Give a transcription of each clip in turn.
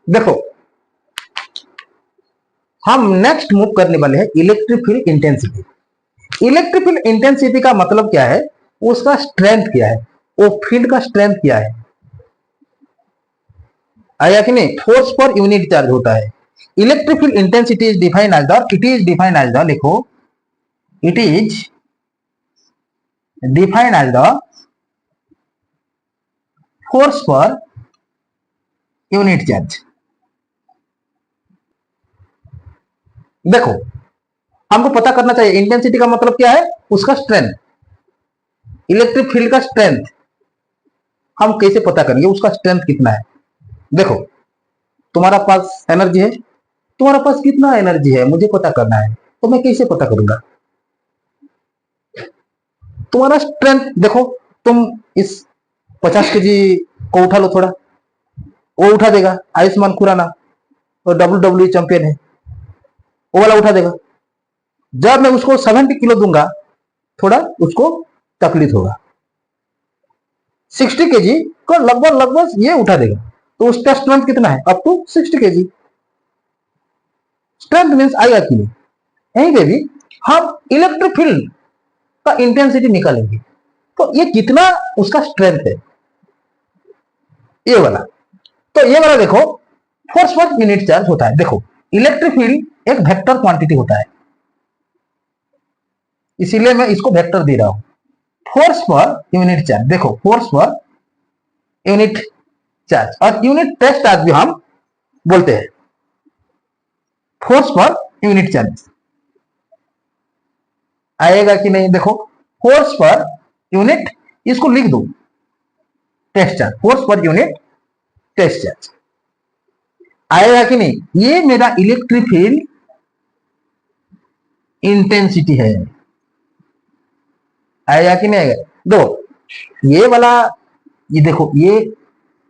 देखो हम next move करने वाले हैं electric field intensity. Electric field intensity का मतलब क्या है, उसका स्ट्रेंथ क्या है, वो फील्ड का स्ट्रेंथ क्या है, आया कि नहीं। फोर्स पर यूनिट चार्ज होता है। Electric field intensity is defined as the, it is defined as the, लिखो, it is defined as the force per unit charge. देखो हमको पता करना चाहिए इंटेंसिटी का मतलब क्या है, उसका स्ट्रेंथ। इलेक्ट्रिक फील्ड का स्ट्रेंथ हम कैसे पता करेंगे, उसका स्ट्रेंथ कितना है। देखो तुम्हारा पास एनर्जी है, तुम्हारा पास कितना एनर्जी है मुझे पता करना है, तो मैं कैसे पता करूंगा। तुम्हारा स्ट्रेंथ देखो, तुम इस 50 kg को उठा लो थोड़ा, वो उठा देगा आयुष्मान खुराना, और WWE चैंपियन है, वो वाला उठा देगा। जब मैं उसको 70 kg दूंगा, थोड़ा उसको तकलीफ होगा। 60 kg को लगभग लगभग ये उठा देगा, तो उसका स्ट्रेंथ कितना है, up to 60 kg। Strength means आएगा कि नहीं। यहीं पे भी हम इलेक्ट्रिक फील्ड का इंटेंसिटी निकालेंगे, तो ये कितना उसका स्ट्रेंथ है, ये वाला। तो ये वाला देखो फोर्स पर यूनिट चार्ज होता है। देखो इलेक्ट्रिक फील्ड एक वेक्टर क्वांटिटी होता है, इसीलिए मैं इसको वेक्टर दे रहा हूं। फोर्स पर यूनिट चार्ज, देखो फोर्स पर यूनिट चार्ज, और यूनिट टेस्ट चार्ज भी हम बोलते हैं। फोर्स पर यूनिट चार्ज आएगा कि नहीं, देखो फोर्स पर यूनिट, इसको लिख दो test charge, force per unit test charge आएगा कि नहीं। ये मेरा इलेक्ट्रिक फील्ड इंटेंसिटी है, आएगा कि नहीं आएगा। दो ये वाला, ये देखो ये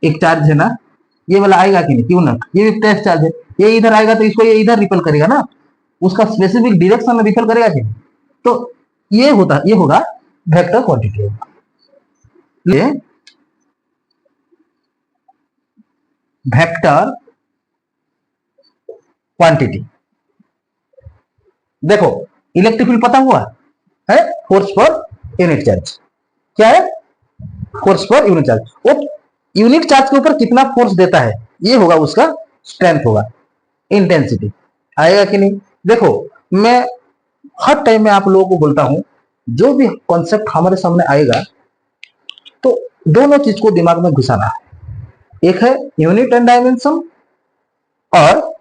एक चार्ज है ना, ये वाला आएगा कि नहीं, क्यों ना, ये भी टेस्ट चार्ज है, ये इधर आएगा तो इसको ये इधर रिपल करेगा ना, उसका स्पेसिफिक डायरेक्शन में रिपल करेगा कि नहीं। तो ये होगा वेक्टर क्वांटिटी होगा, ये वेक्टर क्वांटिटी। देखो इलेक्ट्रिक फील्ड पता हुआ है, फोर्स पर यूनिट चार्ज क्या है, फोर्स पर यूनिट चार्ज, वो यूनिट चार्ज के ऊपर कितना फोर्स देता है, ये होगा उसका स्ट्रेंथ, होगा इंटेंसिटी, आएगा कि नहीं। देखो मैं हर टाइम में आप लोगों को बोलता हूं, जो भी कॉन्सेप्ट हमारे सामने आएगा तो दोनों चीज को दिमाग में घुसाना है। एक है यूनिट एंड डायमेंशन, और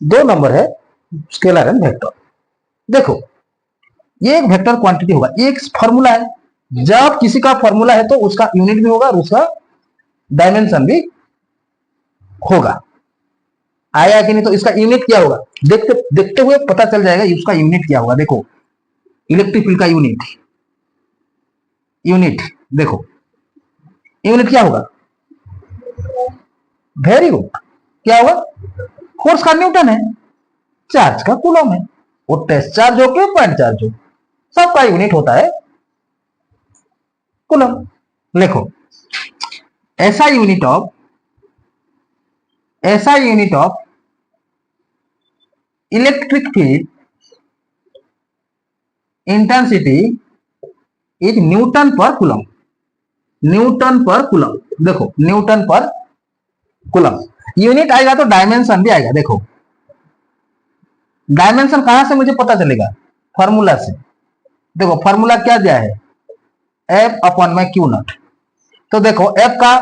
2 नंबर है स्केलर एंड वेक्टर। देखो ये एक वेक्टर क्वांटिटी होगा, ये एक फॉर्मूला है, जब किसी का फॉर्मूला है तो उसका यूनिट भी होगा और उसका डायमेंशन भी होगा, आया कि नहीं। तो इसका यूनिट क्या होगा, देखते देखते हुए पता चल जाएगा उसका यूनिट क्या होगा। देखो इलेक्ट्रिक फील्ड का यूनिट देखो यूनिट क्या होगा, वेरी गुड, क्या होगा, फोर्स का न्यूटन है, चार्ज का कूलम है, वो टेस्ट चार्ज हो के पॉइंट चार्ज हो, सबका यूनिट होता है कूलम। लिखो ऐसा unit of electric field intensity is Newton पर कूलम। न्यूटन पर कूलम, देखो न्यूटन पर कूलम, यूनिट आएगा तो डायमेंशन भी आएगा। देखो डायमेंशन कहां से मुझे पता चलेगा, फॉर्मूला से। देखो फॉर्मूला क्या दिया है, एफ अपॉन में क्यू नॉट। तो देखो एफ का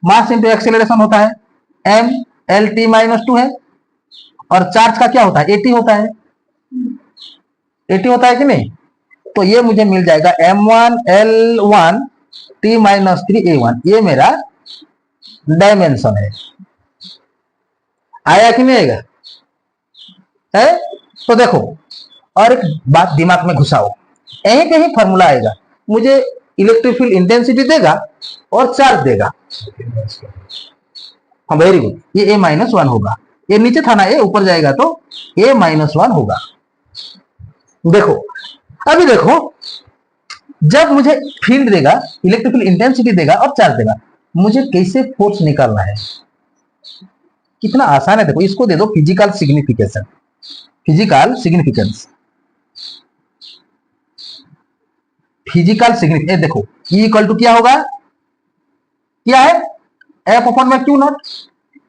मास इंटू एक्सेलरेशन होता है एम एल टी माइनस 2 है, और चार्ज का क्या होता है, एटी होता है, एटी होता है कि नहीं। तो ये मुझे मिल जाएगा m1 L1 T minus 3 A1, ये मेरा डायमेंशन है, आया कि नहीं आएगा है। तो देखो और एक बात दिमाग में घुसाओ, यहीं पे ही फॉर्मूला आएगा, मुझे इलेक्ट्रिक फील्ड इंटेंसिटी देगा और चार्ज देगा। हाँ वेरी गुड, ये A-1 होगा, ये नीचे था ना, ये ऊपर जाएगा तो A-1 होगा। देखो अभी देखो, जब मुझे फील्ड देगा, इलेक्ट्रिक फील्ड इंटेंसिटी देगा और चार्ज देगा, मुझे कैसे फोर्स निकालना है, कितना आसान है, देखो इसको दे दो physical signification, physical significance, physical significance. देखो E इक्वल टू क्या होगा, क्या है, एफ अपॉन में क्यू नॉट,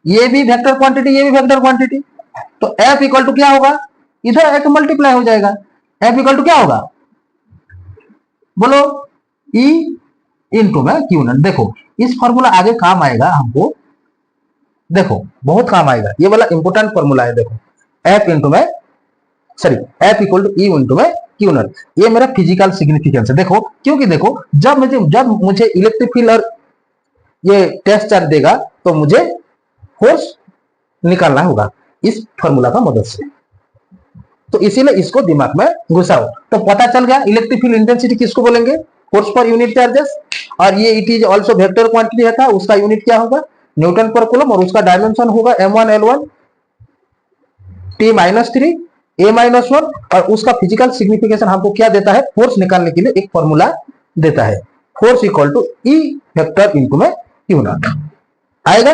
ये भी वेक्टर क्वांटिटी, ये भी वेक्टर क्वांटिटी, तो एफ इक्वल टू क्या होगा, इधर एक मल्टीप्लाई हो जाएगा, एफ इक्वल टू क्या होगा, बोलो, E इंटू में क्यू नॉट। देखो इस फॉर्मूला आगे काम आएगा हमको, देखो बहुत काम आएगा, ये वाला इंपोर्टेंट फॉर्मूला है। देखो एफ इंटू में, sorry, F equal to E into में क्यू नॉट, ये मेरा फिजिकल सिग्निफिकेंस है। देखो क्योंकि देखो जब मुझे इलेक्ट्रिक फील्ड और ये टेस्ट चार्ज देगा तो मुझे फोर्स निकालना होगा इस फॉर्मूला का मदद से, तो इसीलिए इसको दिमाग में घुसाओ। तो पता चल गया इलेक्ट्रिक फील्ड इंटेंसिटी किसको बोलेंगे, फोर्स पर यूनिट चार्जेस, और ये it is also vector quantity है था, उसका यूनिट क्या होगा, न्यूटन पर कूलम, और उसका डायमेंशन होगा m1 l1 t-3 a-1, और उसका फिजिकल सिग्निफिकेशन हमको क्या देता है, फोर्स निकालने के लिए एक फॉर्मूला देता है, force equal to E vector into में क्यू नॉट आएगा।